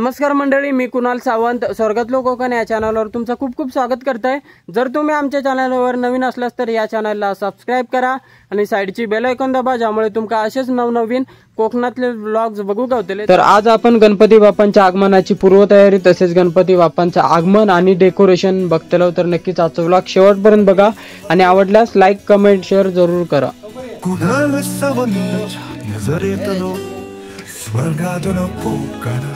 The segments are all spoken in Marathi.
नमस्कार मंडळी, मी कुणाल सावंत स्वर्गातलो कोकण या चॅनलवर तुमचं खूप खूप स्वागत करताय। जर तुम्ही आमच्या चॅनलवर नवीन असलास तर या चॅनलला सबस्क्राइब करा आणि साइडची बेल आयकॉन दाबा, ज्यामुळे तुमका असेच नवनवीन कोकणातले व्लॉग्स बघू गावतले। तर आज आपण गणपती बाप्पांच्या आगमनाची पूर्वतयारी तसेच गणपती बाप्पांचं आगमन आणि डेकोरेशन बघतलो। तर नक्कीच आजचा व्लॉग शेवटपर्यंत बघा आणि आवडल्यास लाईक कमेंट शेअर जरूर करा। कुणाल सावंत नजरेतलो स्वर्गातलो कोकण।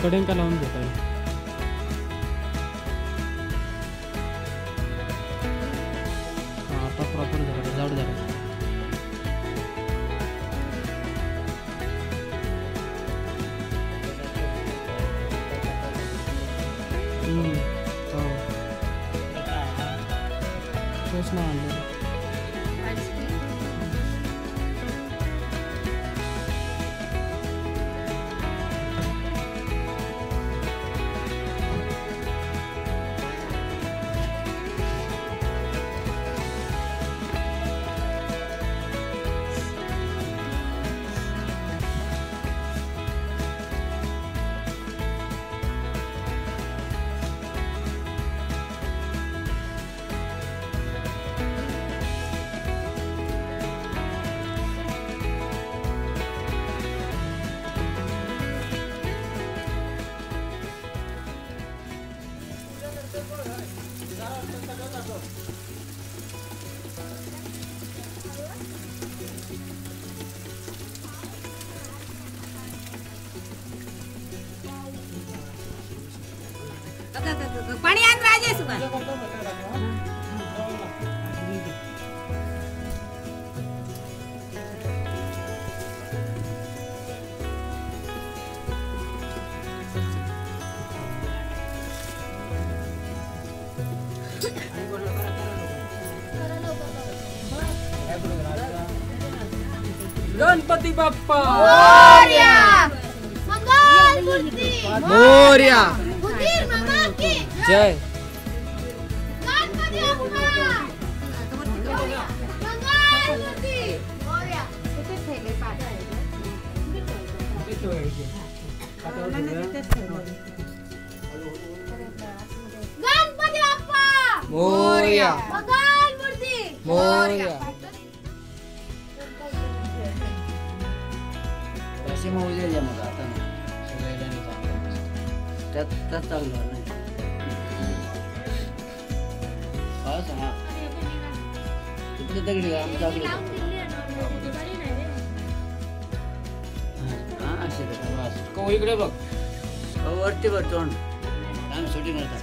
कडेंका लावून घेता आता प्रॉपर झालं जाड झालं। हो तेच ना आणलं। पाणी आण राजेश बा। गणपती बाप्पा मोरया, मंगल मूर्ती मोरया, उदीर मामा की जय। गणपती बाप्पा मंगल मूर्ती मोरया। कुठे ठेवले पाय? गणपती बाप्पा मोरया, मंगल मूर्ती मोरया। असे मोजले मग आता त्यात चालू नाही तिथे दगडी आम्ही चालू हा इकडे बघ वरती बघ तोंड आम्ही सुटी नव्हता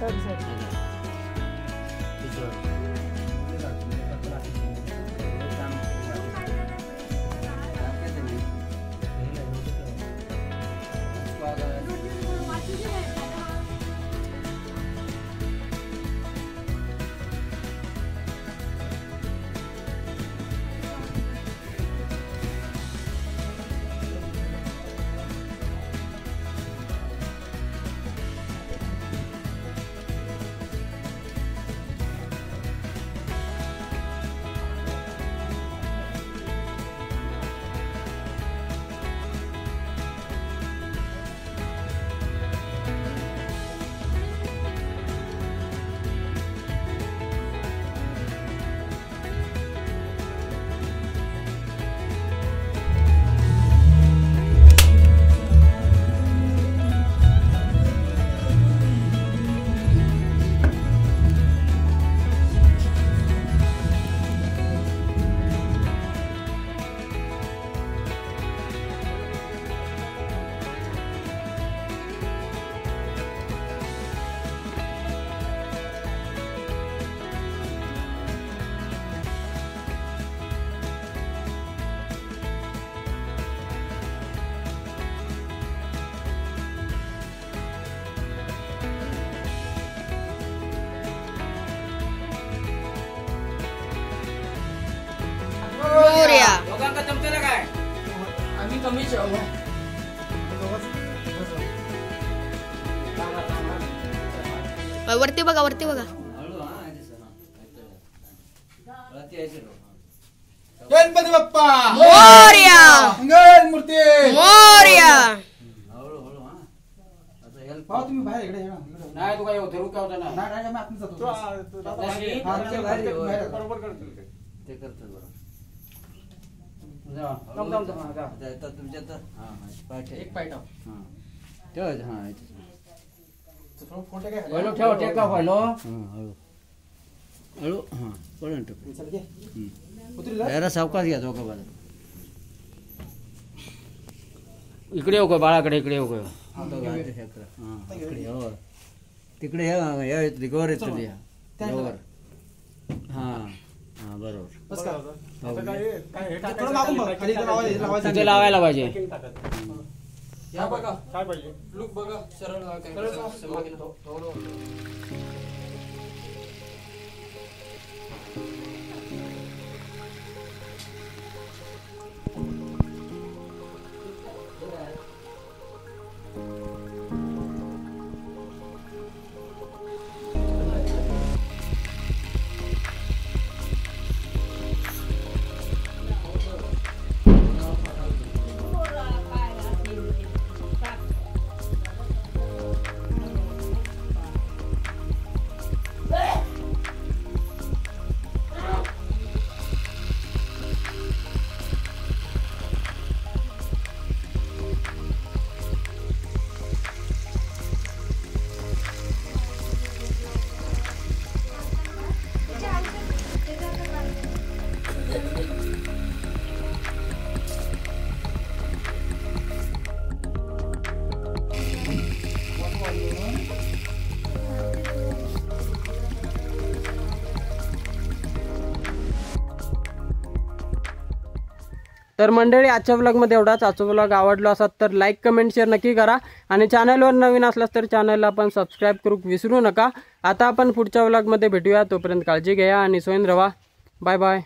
वरती बघा वरती बघा. गणपती बाप्पा मोरया मंगल मूर्ती मोरया. भाऊ तुम्ही बाहेर इकडे ये ना, इकडे. नाही तू काय होतं रुका होता ना नाही नाही, मी आतून जातो. बरोबर करतील ते. ते करतात बरं. जा. तुमच्या तर पाय ठेव. एक पाय टाक. हां ठेव. हां फोटो काय पहिलं ठेव टेका पहिलं. हळू हळू. हां पडून ठेव. चल घे. उतरी जरा सावकाश घ्या चौका बाजू. इकडे येऊ का बाळाकडे इकडे येऊ का. हां इकडे हो. तिकडे या वर येत तुझ्या वर. हां हां बरोबर. बस का आता काय हे थोडं मागून बघ. खाली इथं लावायचं. तिथे लावायला पाहिजे. या बघा काय पाहिजे लुक बघा सरळ तर मंडळी आजच्या व्लॉगमध्ये एवढाच. आजचा व्लॉग आवडला असाल तर लाईक कमेंट शेअर नक्की करा आणि चॅनलवर नवीन असलास तर चॅनलला पण सबस्क्राईब करू विसरू नका. आता आपण पुढच्या व्लॉगमध्ये भेटूया. तोपर्यंत काळजी घ्या आणि सोयीन रवा. Bye bye.